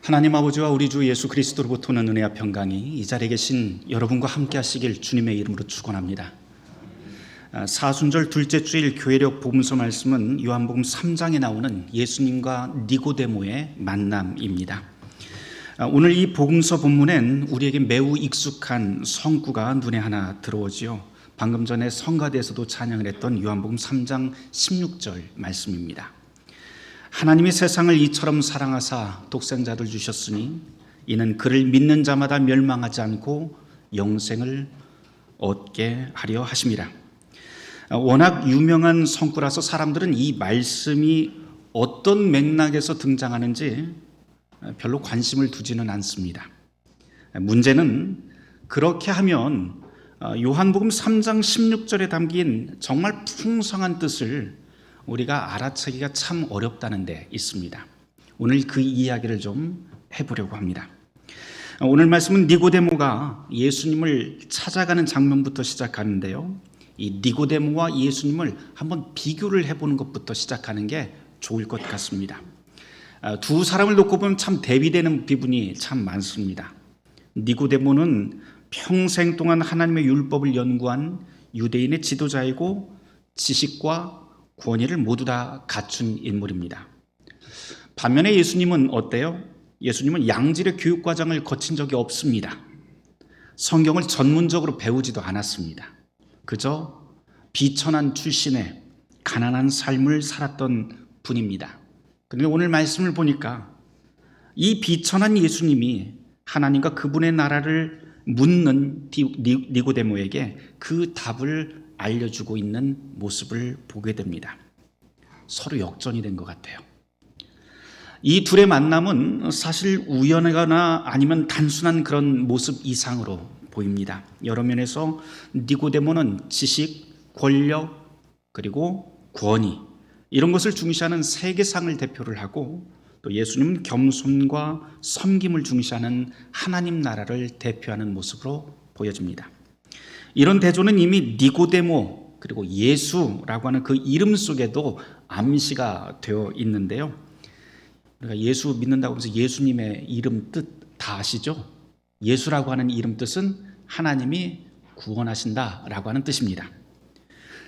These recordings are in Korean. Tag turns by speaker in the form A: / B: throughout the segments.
A: 하나님 아버지와 우리 주 예수 그리스도로부터는 은혜와 평강이 이 자리에 계신 여러분과 함께 하시길 주님의 이름으로 축원합니다. 사순절 둘째 주일 교회력 복음서 말씀은 요한복음 3장에 나오는 예수님과 니고데모의 만남입니다. 오늘 이 복음서 본문엔 우리에게 매우 익숙한 성구가 눈에 하나 들어오지요. 방금 전에 성가대에서도 찬양을 했던 요한복음 3장 16절 말씀입니다. 하나님이 세상을 이처럼 사랑하사 독생자를 주셨으니 이는 그를 믿는 자마다 멸망하지 않고 영생을 얻게 하려 하심이라. 워낙 유명한 성구라서 사람들은 이 말씀이 어떤 맥락에서 등장하는지 별로 관심을 두지는 않습니다. 문제는 그렇게 하면 요한복음 3장 16절에 담긴 정말 풍성한 뜻을 우리가 알아채기가 참 어렵다는 데 있습니다. 오늘 그 이야기를 좀 해보려고 합니다. 오늘 말씀은 니고데모가 예수님을 찾아가는 장면부터 시작하는데요. 이 니고데모와 예수님을 한번 비교를 해보는 것부터 시작하는 게 좋을 것 같습니다. 두 사람을 놓고 보면 참 대비되는 부분이 참 많습니다. 니고데모는 평생 동안 하나님의 율법을 연구한 유대인의 지도자이고 지식과 권위를 모두 다 갖춘 인물입니다. 반면에 예수님은 어때요? 예수님은 양질의 교육과정을 거친 적이 없습니다. 성경을 전문적으로 배우지도 않았습니다. 그저 비천한 출신의 가난한 삶을 살았던 분입니다. 그런데 오늘 말씀을 보니까 이 비천한 예수님이 하나님과 그분의 나라를 묻는 니고데모에게 그 답을 알려주고 있는 모습을 보게 됩니다. 서로 역전이 된 것 같아요. 이 둘의 만남은 사실 우연하거나 아니면 단순한 그런 모습 이상으로 보입니다. 여러 면에서 니고데모는 지식, 권력, 그리고 권위 이런 것을 중시하는 세계상을 대표를 하고 또 예수님은 겸손과 섬김을 중시하는 하나님 나라를 대표하는 모습으로 보여집니다. 이런 대조는 이미 니고데모 그리고 예수라고 하는 그 이름 속에도 암시가 되어 있는데요. 우리가 예수 믿는다고 하면서 예수님의 이름 뜻 다 아시죠? 예수라고 하는 이름 뜻은 하나님이 구원하신다라고 하는 뜻입니다.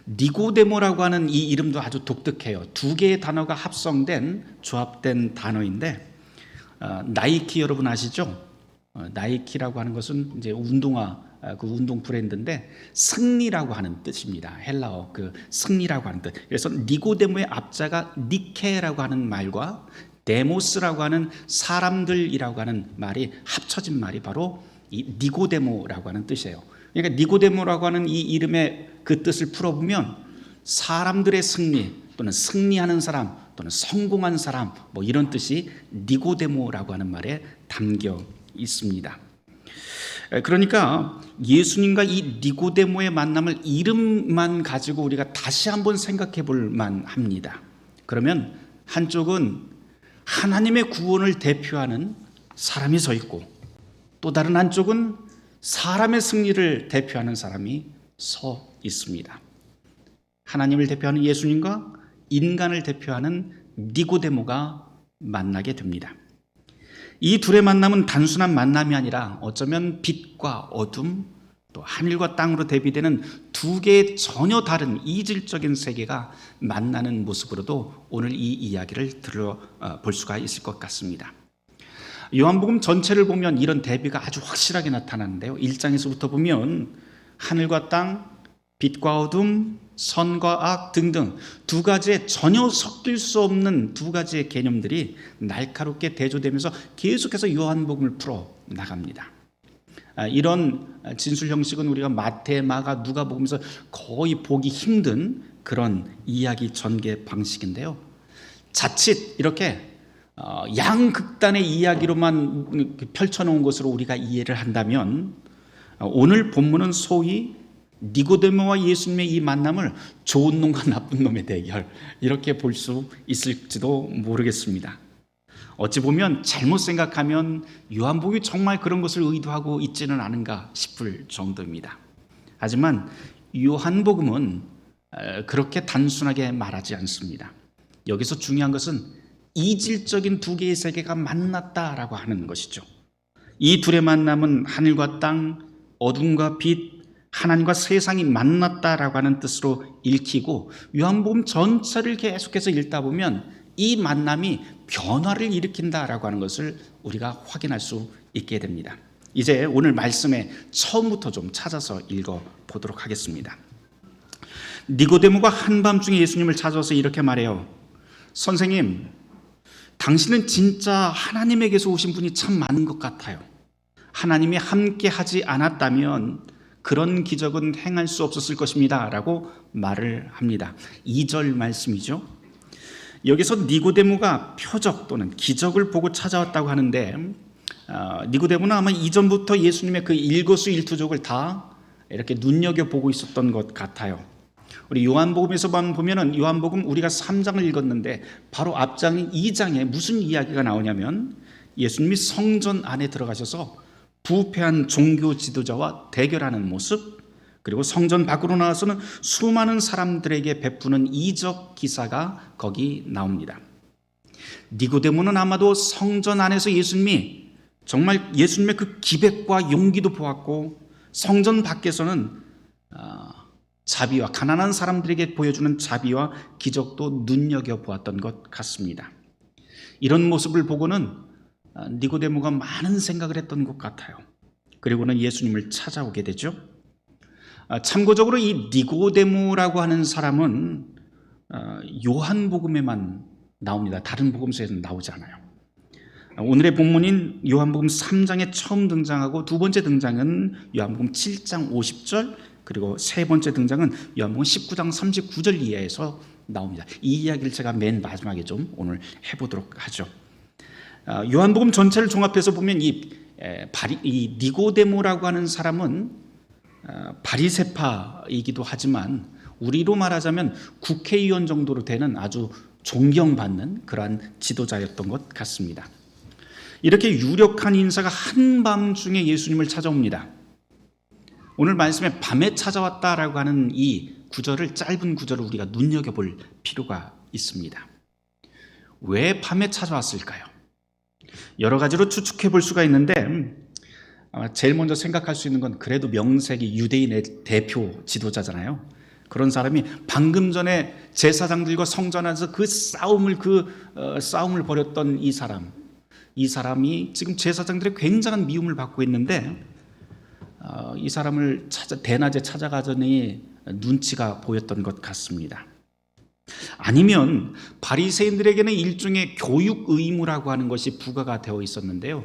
A: 니고데모라고 하는 이 이름도 아주 독특해요. 두 개의 단어가 합성된 조합된 단어인데 나이키 여러분 아시죠? 나이키라고 하는 것은 이제 그 운동 브랜드인데 승리라고 하는 뜻입니다. 헬라어 그 승리라고 하는 뜻. 그래서 니고데모의 앞자가 니케라고 하는 말과 데모스라고 하는 사람들이라고 하는 말이 합쳐진 말이 바로 이 니고데모라고 하는 뜻이에요. 그러니까 니고데모라고 하는 이 이름의 그 뜻을 풀어보면 사람들의 승리 또는 승리하는 사람 또는 성공한 사람 뭐 이런 뜻이 니고데모라고 하는 말에 담겨 있습니다. 그러니까 예수님과 이 니고데모의 만남을 이름만 가지고 우리가 다시 한번 생각해 볼 만합니다. 그러면 한쪽은 하나님의 구원을 대표하는 사람이 서 있고 또 다른 한쪽은 사람의 승리를 대표하는 사람이 서 있습니다. 하나님을 대표하는 예수님과 인간을 대표하는 니고데모가 만나게 됩니다. 이 둘의 만남은 단순한 만남이 아니라 어쩌면 빛과 어둠 또 하늘과 땅으로 대비되는 두 개의 전혀 다른 이질적인 세계가 만나는 모습으로도 오늘 이 이야기를 들어볼 수가 있을 것 같습니다. 요한복음 전체를 보면 이런 대비가 아주 확실하게 나타나는데요. 1장에서부터 보면 하늘과 땅, 빛과 어둠, 선과 악 등등 두 가지의 전혀 섞일 수 없는 두 가지의 개념들이 날카롭게 대조되면서 계속해서 요한복음을 풀어 나갑니다. 이런 진술 형식은 우리가 마태, 마가, 누가복음에서 거의 보기 힘든 그런 이야기 전개 방식인데요. 자칫 이렇게 양극단의 이야기로만 펼쳐놓은 것으로 우리가 이해를 한다면 오늘 본문은 소위 니고데모와 예수님의 이 만남을 좋은 놈과 나쁜 놈의 대결 이렇게 볼 수 있을지도 모르겠습니다. 어찌 보면 잘못 생각하면 요한복음이 정말 그런 것을 의도하고 있지는 않은가 싶을 정도입니다. 하지만 요한복음은 그렇게 단순하게 말하지 않습니다. 여기서 중요한 것은 이질적인 두 개의 세계가 만났다라고 하는 것이죠. 이 둘의 만남은 하늘과 땅, 어둠과 빛, 하나님과 세상이 만났다라고 하는 뜻으로 읽히고, 요한복음 전체를 계속해서 읽다 보면 이 만남이 변화를 일으킨다라고 하는 것을 우리가 확인할 수 있게 됩니다. 이제 오늘 말씀에 처음부터 좀 찾아서 읽어보도록 하겠습니다. 니고데모가 한밤중에 예수님을 찾아서 이렇게 말해요. 선생님, 당신은 진짜 하나님에게서 오신 분이 참 많은 것 같아요. 하나님이 함께 하지 않았다면 그런 기적은 행할 수 없었을 것입니다 라고 말을 합니다. 2절 말씀이죠. 여기서 니고데모가 표적 또는 기적을 보고 찾아왔다고 하는데, 니고데모는 아마 이전부터 예수님의 그 일거수일투족을 다 이렇게 눈여겨보고 있었던 것 같아요. 우리 요한복음에서만 보면은, 요한복음 우리가 3장을 읽었는데 바로 앞장인 2장에 무슨 이야기가 나오냐면, 예수님이 성전 안에 들어가셔서 부패한 종교 지도자와 대결하는 모습, 그리고 성전 밖으로 나와서는 수많은 사람들에게 베푸는 이적 기사가 거기 나옵니다. 니고데모는 아마도 성전 안에서 예수님이 정말 예수님의 그 기백과 용기도 보았고, 성전 밖에서는 자비와 가난한 사람들에게 보여주는 자비와 기적도 눈여겨보았던 것 같습니다. 이런 모습을 보고는 니고데모가 많은 생각을 했던 것 같아요. 그리고는 예수님을 찾아오게 되죠. 참고적으로 이 니고데모라고 하는 사람은 요한복음에만 나옵니다. 다른 복음서에는 나오지 않아요. 오늘의 본문인 요한복음 3장에 처음 등장하고 두 번째 등장은 요한복음 7장 50절, 그리고 세 번째 등장은 요한복음 19장 39절 이하에서 나옵니다. 이 이야기를 제가 맨 마지막에 좀 오늘 해보도록 하죠. 요한복음 전체를 종합해서 보면 이 니고데모라고 하는 사람은 바리새파이기도 하지만 우리로 말하자면 국회의원 정도로 되는 아주 존경받는 그러한 지도자였던 것 같습니다. 이렇게 유력한 인사가 한밤중에 예수님을 찾아옵니다. 오늘 말씀에 밤에 찾아왔다라고 하는 이 구절을, 짧은 구절을 우리가 눈여겨볼 필요가 있습니다. 왜 밤에 찾아왔을까요? 여러 가지로 추측해 볼 수가 있는데, 제일 먼저 생각할 수 있는 건 그래도 명색이 유대인의 대표 지도자잖아요. 그런 사람이 방금 전에 제사장들과 성전 안에서 그 싸움을 벌였던 이 사람이 지금 제사장들의 굉장한 미움을 받고 있는데, 이 사람을 대낮에 찾아가더니 눈치가 보였던 것 같습니다. 아니면 바리새인들에게는 일종의 교육 의무라고 하는 것이 부과가 되어 있었는데요.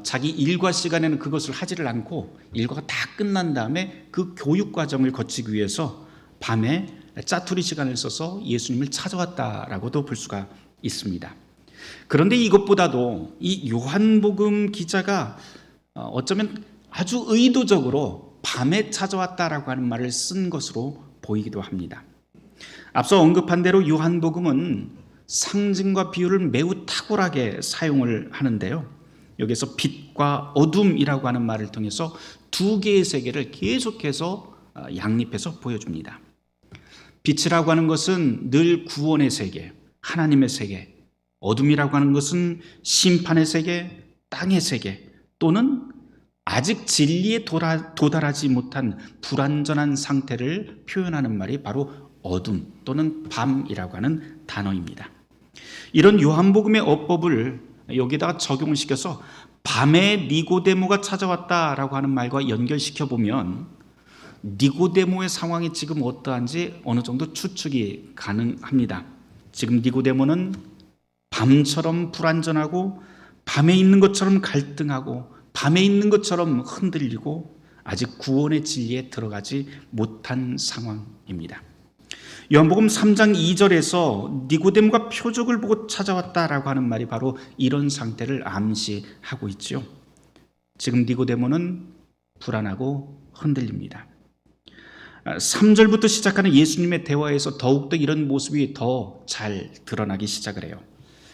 A: 자기 일과 시간에는 그것을 하지를 않고 일과가 다 끝난 다음에 그 교육 과정을 거치기 위해서 밤에 짜투리 시간을 써서 예수님을 찾아왔다라고도 볼 수가 있습니다. 그런데 이것보다도 이 요한복음 기자가 어쩌면 아주 의도적으로 밤에 찾아왔다라고 하는 말을 쓴 것으로 보이기도 합니다. 앞서 언급한 대로 요한복음은 상징과 비유를 매우 탁월하게 사용을 하는데요. 여기서 빛과 어둠이라고 하는 말을 통해서 두 개의 세계를 계속해서 양립해서 보여줍니다. 빛이라고 하는 것은 늘 구원의 세계, 하나님의 세계, 어둠이라고 하는 것은 심판의 세계, 땅의 세계, 또는 아직 진리에 도달하지 못한 불완전한 상태를 표현하는 말이 바로 어둠 또는 밤이라고 하는 단어입니다. 이런 요한복음의 어법을 여기다가 적용을 시켜서 밤에 니고데모가 찾아왔다라고 하는 말과 연결시켜 보면 니고데모의 상황이 지금 어떠한지 어느 정도 추측이 가능합니다. 지금 니고데모는 밤처럼 불완전하고 밤에 있는 것처럼 갈등하고 밤에 있는 것처럼 흔들리고 아직 구원의 진리에 들어가지 못한 상황입니다. 요한복음 3장 2절에서 니고데모가 표적을 보고 찾아왔다라고 하는 말이 바로 이런 상태를 암시하고 있죠. 지금 니고데모는 불안하고 흔들립니다. 3절부터 시작하는 예수님의 대화에서 더욱더 이런 모습이 더 잘 드러나기 시작을 해요.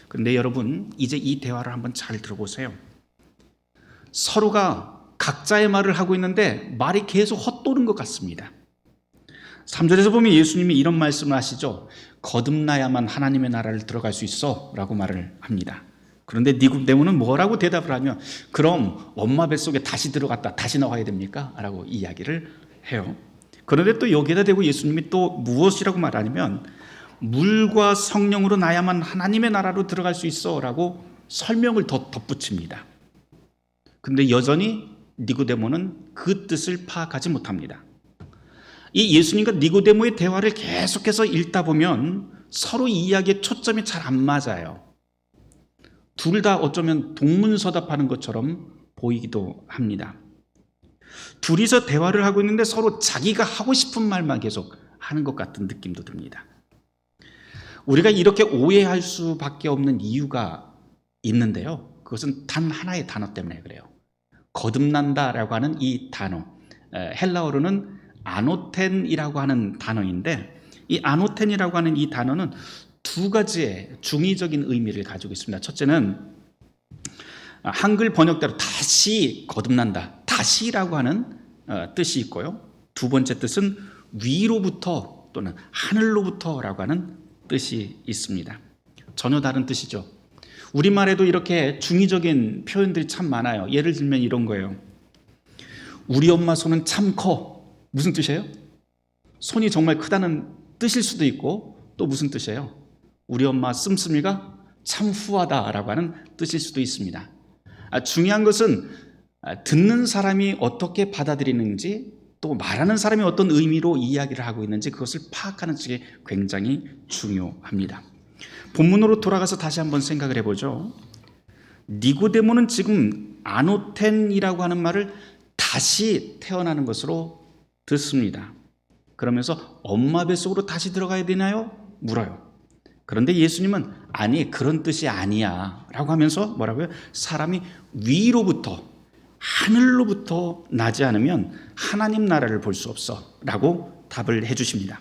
A: 그런데 여러분, 이제 이 대화를 한번 잘 들어보세요. 서로가 각자의 말을 하고 있는데 말이 계속 헛도는 것 같습니다. 3절에서 보면 예수님이 이런 말씀을 하시죠. 거듭나야만 하나님의 나라를 들어갈 수 있어 라고 말을 합니다. 그런데 니고데모는 뭐라고 대답을 하면, 그럼 엄마 뱃속에 다시 들어갔다 다시 나와야 됩니까? 라고 이야기를 해요. 그런데 또 여기에다 대고 예수님이 또 무엇이라고 말하냐면, 물과 성령으로 나야만 하나님의 나라로 들어갈 수 있어 라고 설명을 더 덧붙입니다. 그런데 여전히 니고데모는 그 뜻을 파악하지 못합니다. 이 예수님과 니고데모의 대화를 계속해서 읽다 보면 서로 이야기의 초점이 잘 안 맞아요. 둘 다 어쩌면 동문서답하는 것처럼 보이기도 합니다. 둘이서 대화를 하고 있는데 서로 자기가 하고 싶은 말만 계속 하는 것 같은 느낌도 듭니다. 우리가 이렇게 오해할 수밖에 없는 이유가 있는데요. 그것은 단 하나의 단어 때문에 그래요. 거듭난다라고 하는 이 단어, 헬라어로는 아노텐이라고 하는 단어인데, 이 아노텐이라고 하는 이 단어는 두 가지의 중의적인 의미를 가지고 있습니다. 첫째는 한글 번역대로 다시 거듭난다, 다시라고 하는 뜻이 있고요. 두 번째 뜻은 위로부터 또는 하늘로부터라고 하는 뜻이 있습니다. 전혀 다른 뜻이죠. 우리말에도 이렇게 중의적인 표현들이 참 많아요. 예를 들면 이런 거예요. 우리 엄마 손은 참 커. 무슨 뜻이에요? 손이 정말 크다는 뜻일 수도 있고, 또 무슨 뜻이에요? 우리 엄마 씀씀이가 참 후하다라고 하는 뜻일 수도 있습니다. 중요한 것은 듣는 사람이 어떻게 받아들이는지, 또 말하는 사람이 어떤 의미로 이야기를 하고 있는지 그것을 파악하는 것이 굉장히 중요합니다. 본문으로 돌아가서 다시 한번 생각을 해보죠. 니고데모는 지금 아노텐이라고 하는 말을 다시 태어나는 것으로 듣습니다. 그러면서 엄마 뱃속으로 다시 들어가야 되나요? 물어요. 그런데 예수님은 아니, 그런 뜻이 아니야 라고 하면서 뭐라고요? 사람이 위로부터, 하늘로부터 나지 않으면 하나님 나라를 볼 수 없어 라고 답을 해주십니다.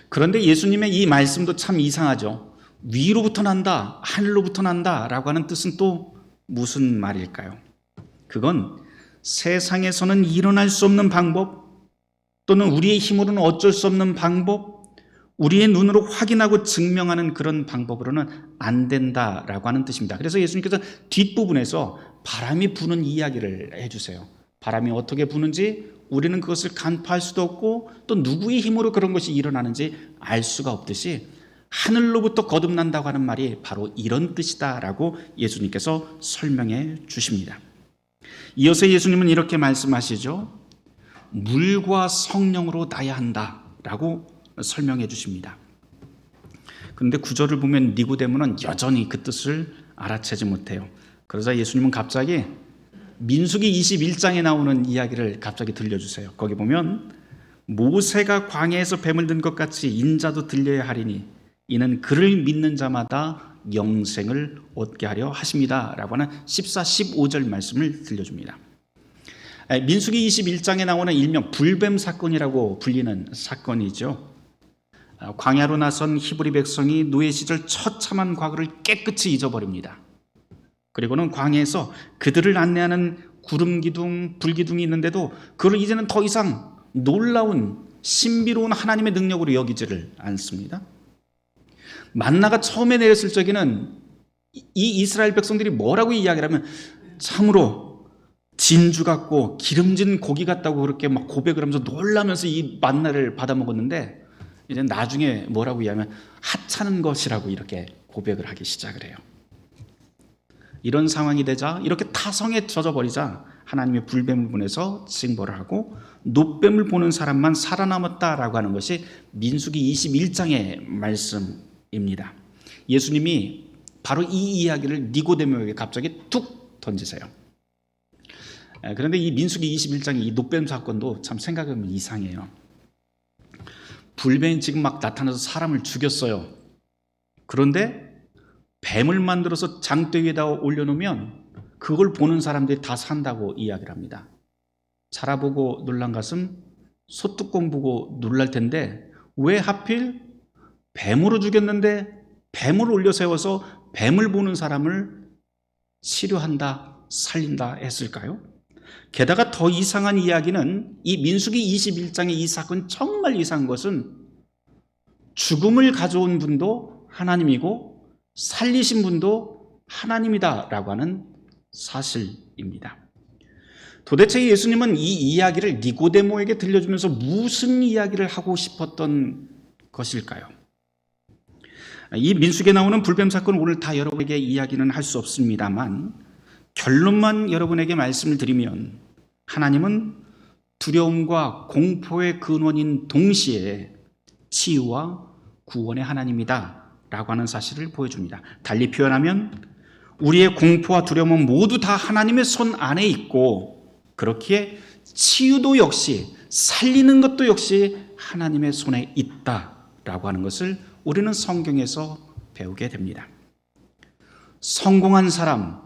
A: 그런데 예수님의 이 말씀도 참 이상하죠. 위로부터 난다, 하늘로부터 난다 라고 하는 뜻은 또 무슨 말일까요? 그건 세상에서는 일어날 수 없는 방법, 또는 우리의 힘으로는 어쩔 수 없는 방법, 우리의 눈으로 확인하고 증명하는 그런 방법으로는 안 된다라고 하는 뜻입니다. 그래서 예수님께서 뒷부분에서 바람이 부는 이야기를 해주세요. 바람이 어떻게 부는지 우리는 그것을 간파할 수도 없고, 또 누구의 힘으로 그런 것이 일어나는지 알 수가 없듯이 하늘로부터 거듭난다고 하는 말이 바로 이런 뜻이다라고 예수님께서 설명해 주십니다. 이어서 예수님은 이렇게 말씀하시죠. 물과 성령으로 나야 한다라고 설명해 주십니다. 그런데 구절을 보면 니고데모는 여전히 그 뜻을 알아채지 못해요. 그러자 예수님은 갑자기 민수기 21장에 나오는 이야기를 갑자기 들려주세요. 거기 보면 모세가 광야에서 뱀을 든 것 같이 인자도 들려야 하리니 이는 그를 믿는 자마다 영생을 얻게 하려 하십니다 라고 하는 14, 15절 말씀을 들려줍니다. 민수기 21장에 나오는 일명 불뱀 사건이라고 불리는 사건이죠. 광야로 나선 히브리 백성이 노예 시절 처참한 과거를 깨끗이 잊어버립니다. 그리고는 광야에서 그들을 안내하는 구름 기둥, 불 기둥이 있는데도 그걸 이제는 더 이상 놀라운 신비로운 하나님의 능력으로 여기지를 않습니다. 만나가 처음에 내렸을 적에는 이 이스라엘 백성들이 뭐라고 이야기를 하면 참으로 진주 같고 기름진 고기 같다고 그렇게 막 고백을 하면서 놀라면서 이 만나를 받아 먹었는데, 이제 나중에 뭐라고 이야기하면 하찮은 것이라고 이렇게 고백을 하기 시작을 해요. 이런 상황이 되자, 이렇게 타성에 젖어버리자 하나님의 불뱀을 보내서 징벌을 하고 놋뱀을 보는 사람만 살아남았다라고 하는 것이 민수기 21장의 말씀입니다. 예수님이 바로 이 이야기를 니고데모에게 갑자기 툭 던지세요. 그런데 이 민수기 21장의 이 놋뱀 사건도 참 생각해보면 이상해요. 불뱀이 지금 막 나타나서 사람을 죽였어요. 그런데 뱀을 만들어서 장대 위에다 올려놓으면 그걸 보는 사람들이 다 산다고 이야기를 합니다. 자라보고 놀란 가슴 소뚜껑 보고 놀랄 텐데 왜 하필 뱀으로 죽였는데 뱀을 올려 세워서 뱀을 보는 사람을 치료한다, 살린다 했을까요? 게다가 더 이상한 이야기는 이 민수기 21장의 이 사건 정말 이상한 것은 죽음을 가져온 분도 하나님이고 살리신 분도 하나님이다라고 하는 사실입니다. 도대체 예수님은 이 이야기를 니고데모에게 들려주면서 무슨 이야기를 하고 싶었던 것일까요? 이 민수기에 나오는 불뱀 사건 오늘 다 여러분에게 이야기는 할 수 없습니다만 결론만 여러분에게 말씀을 드리면 하나님은 두려움과 공포의 근원인 동시에 치유와 구원의 하나님이다 라고 하는 사실을 보여줍니다. 달리 표현하면 우리의 공포와 두려움은 모두 다 하나님의 손 안에 있고 그렇기에 치유도 역시 살리는 것도 역시 하나님의 손에 있다라고 하는 것을 우리는 성경에서 배우게 됩니다. 성공한 사람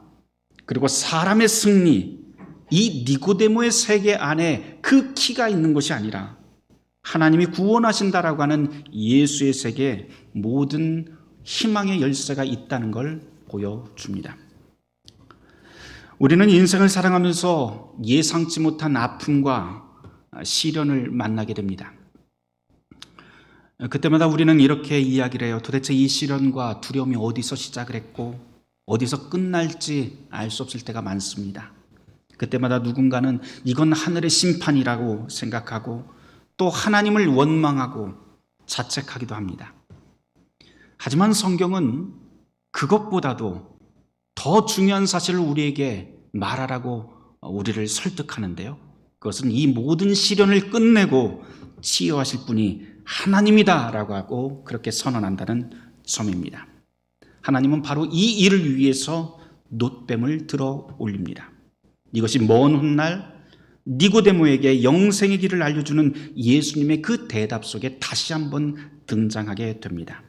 A: 그리고 사람의 승리, 이 니고데모의 세계 안에 그 키가 있는 것이 아니라 하나님이 구원하신다라고 하는 예수의 세계에 모든 희망의 열쇠가 있다는 걸 보여줍니다. 우리는 인생을 살아가면서 예상치 못한 아픔과 시련을 만나게 됩니다. 그때마다 우리는 이렇게 이야기를 해요. 도대체 이 시련과 두려움이 어디서 시작을 했고 어디서 끝날지 알 수 없을 때가 많습니다. 그때마다 누군가는 이건 하늘의 심판이라고 생각하고 또 하나님을 원망하고 자책하기도 합니다. 하지만 성경은 그것보다도 더 중요한 사실을 우리에게 말하라고 우리를 설득하는데요. 그것은 이 모든 시련을 끝내고 치유하실 분이 하나님이다라고 하고 그렇게 선언한다는 점입니다. 하나님은 바로 이 일을 위해서 놋뱀을 들어 올립니다. 이것이 먼 훗날 니고데모에게 영생의 길을 알려주는 예수님의 그 대답 속에 다시 한번 등장하게 됩니다.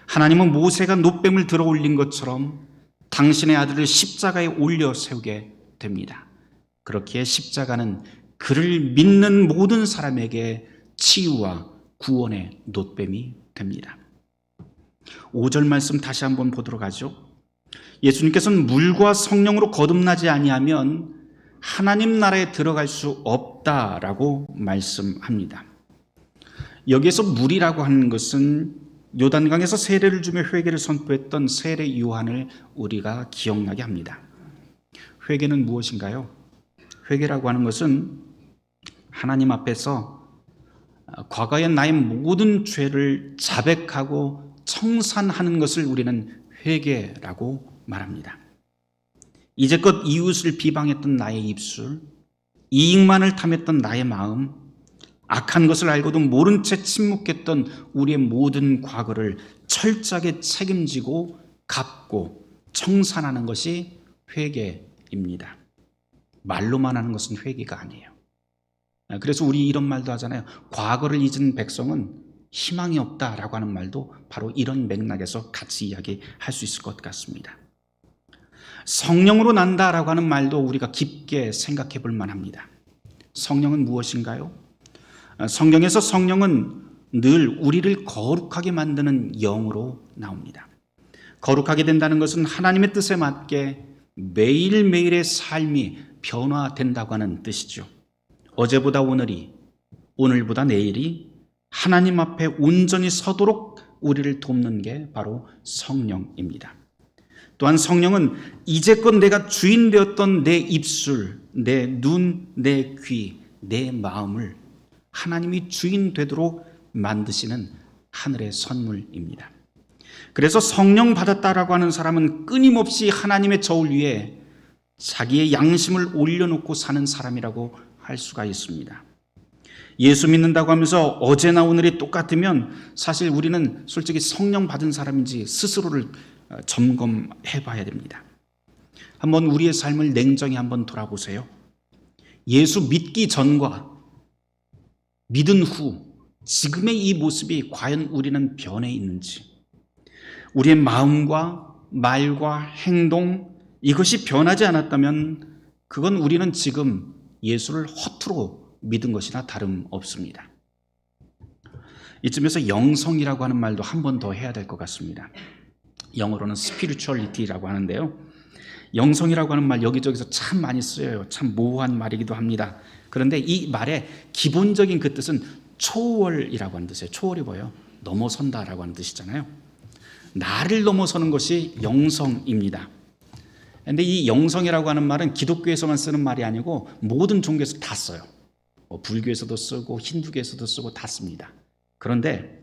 A: 하나님은 모세가 놋뱀을 들어 올린 것처럼 당신의 아들을 십자가에 올려 세우게 됩니다. 그렇기에 십자가는 그를 믿는 모든 사람에게 치유와 구원의 놋뱀이 됩니다. 5절 말씀 다시 한번 보도록 하죠. 예수님께서는 물과 성령으로 거듭나지 아니하면 하나님 나라에 들어갈 수 없다라고 말씀합니다. 여기에서 물이라고 하는 것은 요단강에서 세례를 주며 회개를 선포했던 세례 요한을 우리가 기억나게 합니다. 회개는 무엇인가요? 회개라고 하는 것은 하나님 앞에서 과거의 나의 모든 죄를 자백하고 청산하는 것을 우리는 회개라고 말합니다. 이제껏 이웃을 비방했던 나의 입술, 이익만을 탐했던 나의 마음, 악한 것을 알고도 모른 채 침묵했던 우리의 모든 과거를 철저하게 책임지고 갚고 청산하는 것이 회개입니다. 말로만 하는 것은 회개가 아니에요. 그래서 우리 이런 말도 하잖아요. 과거를 잊은 백성은 희망이 없다라고 하는 말도 바로 이런 맥락에서 같이 이야기할 수 있을 것 같습니다. 성령으로 난다라고 하는 말도 우리가 깊게 생각해 볼 만합니다. 성령은 무엇인가요? 성경에서 성령은 늘 우리를 거룩하게 만드는 영으로 나옵니다. 거룩하게 된다는 것은 하나님의 뜻에 맞게 매일매일의 삶이 변화된다고 하는 뜻이죠. 어제보다 오늘이, 오늘보다 내일이 하나님 앞에 온전히 서도록 우리를 돕는 게 바로 성령입니다. 또한 성령은 이제껏 내가 주인 되었던 내 입술, 내 눈, 내 귀, 내 마음을 하나님이 주인 되도록 만드시는 하늘의 선물입니다. 그래서 성령 받았다라고 하는 사람은 끊임없이 하나님의 저울 위에 자기의 양심을 올려놓고 사는 사람이라고 할 수가 있습니다. 예수 믿는다고 하면서 어제나 오늘이 똑같으면 사실 우리는 솔직히 성령 받은 사람인지 스스로를 점검해 봐야 됩니다. 한번 우리의 삶을 냉정히 한번 돌아보세요. 예수 믿기 전과 믿은 후 지금의 이 모습이 과연 우리는 변해 있는지, 우리의 마음과 말과 행동 이것이 변하지 않았다면 그건 우리는 지금 예수를 허투루 믿은 것이나 다름없습니다. 이쯤에서 영성이라고 하는 말도 한 번 더 해야 될 것 같습니다. 영어로는 spirituality라고 하는데요. 영성이라고 하는 말 여기저기서 참 많이 쓰여요. 참 모호한 말이기도 합니다. 그런데 이 말의 기본적인 그 뜻은 초월이라고 하는 뜻이에요. 초월이 뭐예요? 넘어선다라고 하는 뜻이잖아요. 나를 넘어서는 것이 영성입니다. 그런데 이 영성이라고 하는 말은 기독교에서만 쓰는 말이 아니고 모든 종교에서 다 써요. 불교에서도 쓰고 힌두교에서도 쓰고 다 씁니다. 그런데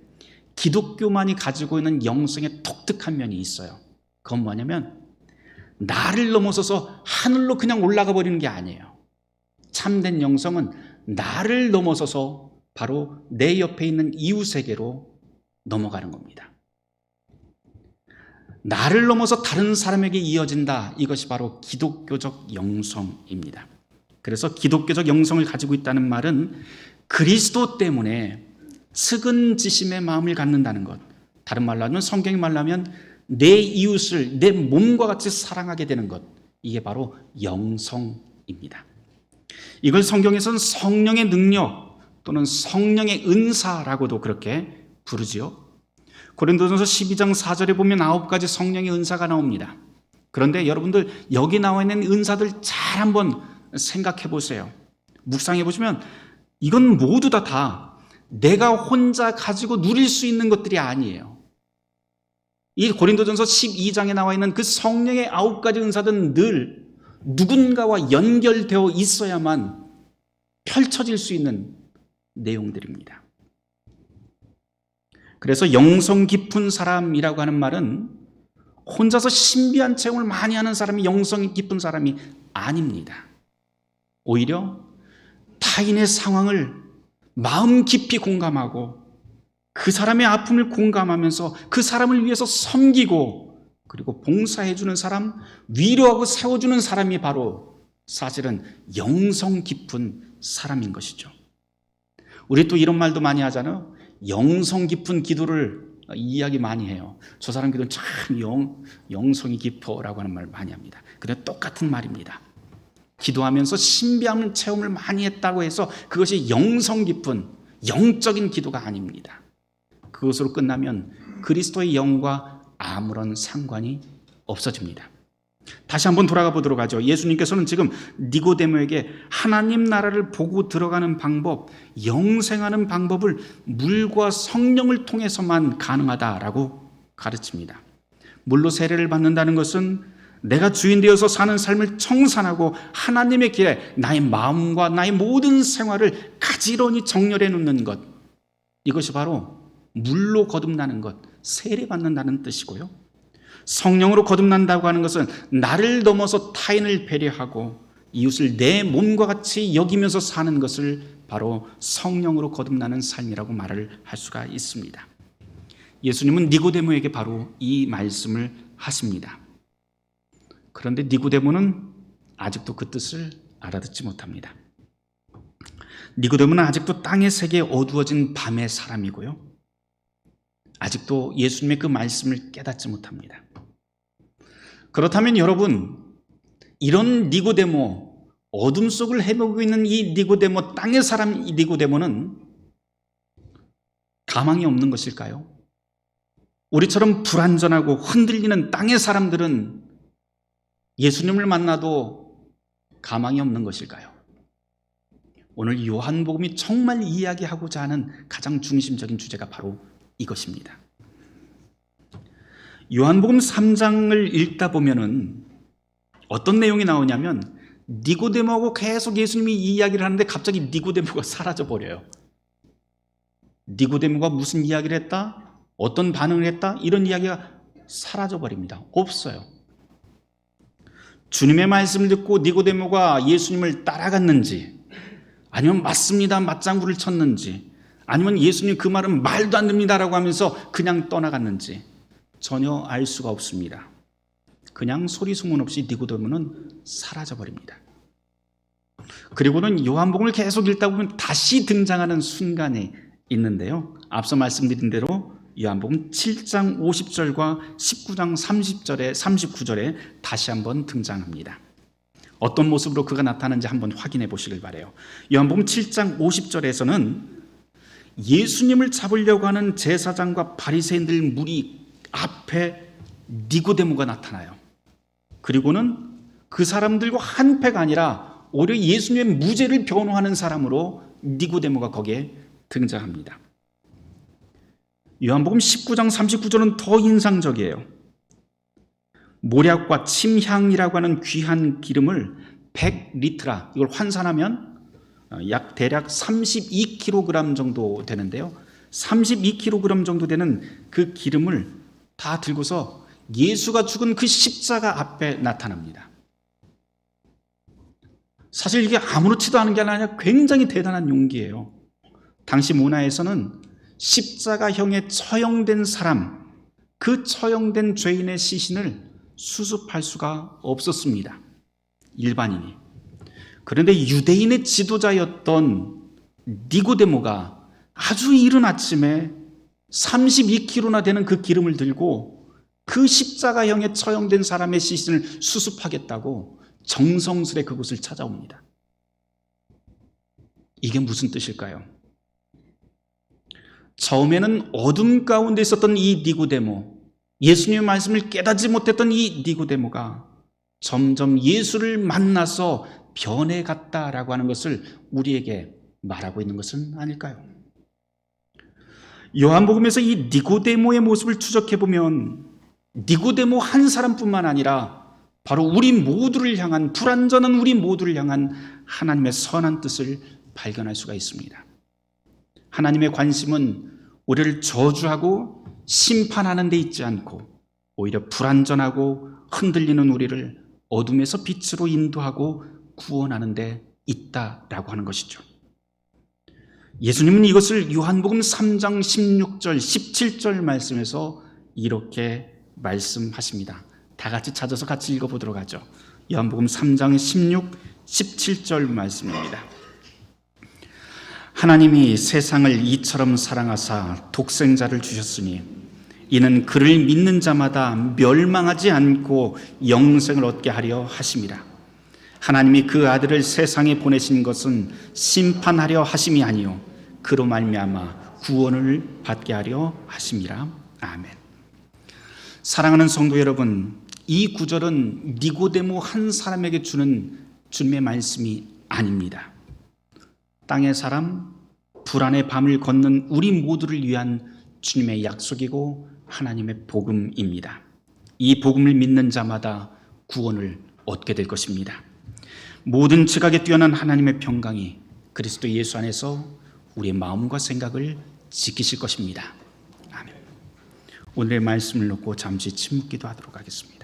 A: 기독교만이 가지고 있는 영성의 독특한 면이 있어요. 그건 뭐냐면 나를 넘어서서 하늘로 그냥 올라가 버리는 게 아니에요. 참된 영성은 나를 넘어서서 바로 내 옆에 있는 이웃에게로 넘어가는 겁니다. 나를 넘어서 다른 사람에게 이어진다. 이것이 바로 기독교적 영성입니다. 그래서 기독교적 영성을 가지고 있다는 말은 그리스도 때문에 측은지심의 마음을 갖는다는 것. 다른 말로 하면, 성경이 말로 하면 내 이웃을 내 몸과 같이 사랑하게 되는 것. 이게 바로 영성입니다. 이걸 성경에서는 성령의 능력 또는 성령의 은사라고도 그렇게 부르지요. 고린도전서 12장 4절에 보면 9가지 성령의 은사가 나옵니다. 그런데 여러분들 여기 나와 있는 은사들 잘 한번 생각해 보세요. 묵상해 보시면 이건 모두 다 내가 혼자 가지고 누릴 수 있는 것들이 아니에요. 이 고린도전서 12장에 나와 있는 그 성령의 9가지 은사들은 늘 누군가와 연결되어 있어야만 펼쳐질 수 있는 내용들입니다. 그래서 영성 깊은 사람이라고 하는 말은 혼자서 신비한 체험을 많이 하는 사람이 영성 깊은 사람이 아닙니다. 오히려 타인의 상황을 마음 깊이 공감하고 그 사람의 아픔을 공감하면서 그 사람을 위해서 섬기고 그리고 봉사해주는 사람, 위로하고 세워주는 사람이 바로 사실은 영성 깊은 사람인 것이죠. 우리 또 이런 말도 많이 하잖아요. 영성 깊은 기도를 이야기 많이 해요. 저 사람 기도는 참 영성이 깊어라고 하는 말을 많이 합니다. 근데 똑같은 말입니다. 기도하면서 신비한 체험을 많이 했다고 해서 그것이 영성 깊은 영적인 기도가 아닙니다. 그것으로 끝나면 그리스도의 영과 아무런 상관이 없어집니다. 다시 한번 돌아가 보도록 하죠. 예수님께서는 지금 니고데모에게 하나님 나라를 보고 들어가는 방법, 영생하는 방법을 물과 성령을 통해서만 가능하다라고 가르칩니다. 물로 세례를 받는다는 것은 내가 주인 되어서 사는 삶을 청산하고 하나님의 길에 나의 마음과 나의 모든 생활을 가지런히 정렬해 놓는 것, 이것이 바로 물로 거듭나는 것, 세례받는다는 뜻이고요. 성령으로 거듭난다고 하는 것은 나를 넘어서 타인을 배려하고 이웃을 내 몸과 같이 여기면서 사는 것을 바로 성령으로 거듭나는 삶이라고 말을 할 수가 있습니다. 예수님은 니고데모에게 바로 이 말씀을 하십니다. 그런데 니고데모는 아직도 그 뜻을 알아듣지 못합니다. 니고데모는 아직도 땅의 세계에 어두워진 밤의 사람이고요. 아직도 예수님의 그 말씀을 깨닫지 못합니다. 그렇다면 여러분, 이런 니고데모, 어둠 속을 헤매고 있는 이 니고데모, 땅의 사람 이 니고데모는 가망이 없는 것일까요? 우리처럼 불완전하고 흔들리는 땅의 사람들은 예수님을 만나도 가망이 없는 것일까요? 오늘 요한복음이 정말 이야기하고자 하는 가장 중심적인 주제가 바로 이것입니다. 요한복음 3장을 읽다 보면은 어떤 내용이 나오냐면 니고데모하고 계속 예수님이 이 이야기를 하는데 갑자기 니고데모가 사라져 버려요. 니고데모가 무슨 이야기를 했다? 어떤 반응을 했다? 이런 이야기가 사라져 버립니다. 없어요. 주님의 말씀을 듣고 니고데모가 예수님을 따라갔는지, 아니면 맞습니다, 맞장구를 쳤는지, 아니면 예수님 그 말은 말도 안 됩니다라고 하면서 그냥 떠나갔는지 전혀 알 수가 없습니다. 그냥 소리 소문 없이 니고데모는 사라져버립니다. 그리고는 요한복음을 계속 읽다 보면 다시 등장하는 순간이 있는데요. 앞서 말씀드린 대로 요한복음 7장 50절과 19장 30절에 39절에 다시 한번 등장합니다. 어떤 모습으로 그가 나타나는지 한번 확인해 보시길 바라요. 요한복음 7장 50절에서는 예수님을 잡으려고 하는 제사장과 바리새인들 무리 앞에 니고데모가 나타나요. 그리고는 그 사람들과 한패가 아니라 오히려 예수님의 무죄를 변호하는 사람으로 니고데모가 거기에 등장합니다. 요한복음 19장 39절은 더 인상적이에요. 모략과 침향이라고 하는 귀한 기름을 100리트라, 이걸 환산하면 약 대략 32kg 정도 되는데요. 32kg 정도 되는 그 기름을 다 들고서 예수가 죽은 그 십자가 앞에 나타납니다. 사실 이게 아무렇지도 않은 게 아니라 굉장히 대단한 용기예요. 당시 문화에서는 십자가형에 처형된 사람, 그 처형된 죄인의 시신을 수습할 수가 없었습니다. 일반인이. 그런데 유대인의 지도자였던 니고데모가 아주 이른 아침에 32kg나 되는 그 기름을 들고 그 십자가형에 처형된 사람의 시신을 수습하겠다고 정성스레 그곳을 찾아옵니다. 이게 무슨 뜻일까요? 처음에는 어둠 가운데 있었던 이 니고데모, 예수님의 말씀을 깨닫지 못했던 이 니고데모가 점점 예수를 만나서 변해갔다라고 하는 것을 우리에게 말하고 있는 것은 아닐까요? 요한복음에서 이 니고데모의 모습을 추적해보면 니고데모 한 사람뿐만 아니라 바로 우리 모두를 향한, 불완전한 우리 모두를 향한 하나님의 선한 뜻을 발견할 수가 있습니다. 하나님의 관심은 우리를 저주하고 심판하는 데 있지 않고 오히려 불완전하고 흔들리는 우리를 어둠에서 빛으로 인도하고 구원하는 데 있다라고 하는 것이죠. 예수님은 이것을 요한복음 3장 16절, 17절 말씀에서 이렇게 말씀하십니다. 다 같이 찾아서 같이 읽어보도록 하죠. 요한복음 3장 16, 17절 말씀입니다. 하나님이 세상을 이처럼 사랑하사 독생자를 주셨으니 이는 그를 믿는 자마다 멸망하지 않고 영생을 얻게 하려 하심이라. 하나님이 그 아들을 세상에 보내신 것은 심판하려 하심이 아니요 그로 말미암아 구원을 받게 하려 하심이라. 아멘. 사랑하는 성도 여러분, 이 구절은 니고데모 한 사람에게 주는 주님의 말씀이 아닙니다. 땅의 사람, 불안의 밤을 걷는 우리 모두를 위한 주님의 약속이고 하나님의 복음입니다. 이 복음을 믿는 자마다 구원을 얻게 될 것입니다. 모든 지각에 뛰어난 하나님의 평강이 그리스도 예수 안에서 우리의 마음과 생각을 지키실 것입니다. 아멘. 오늘의 말씀을 놓고 잠시 침묵 기도하도록 하겠습니다.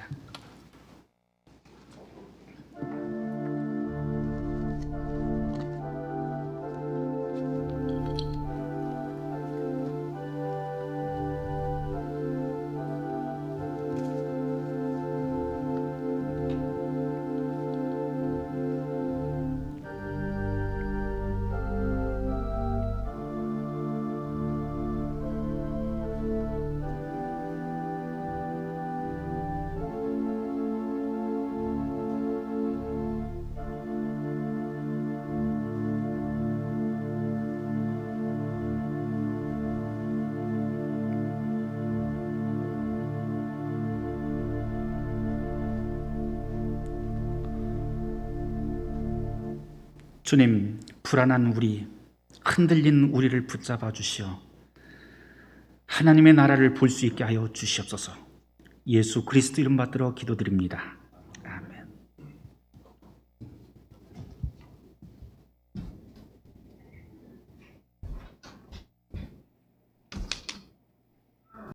A: 주님, 불안한 우리, 흔들린 우리를 붙잡아 주시어 하나님의 나라를 볼 수 있게 하여 주시옵소서. 예수 그리스도 이름 받들어 기도드립니다.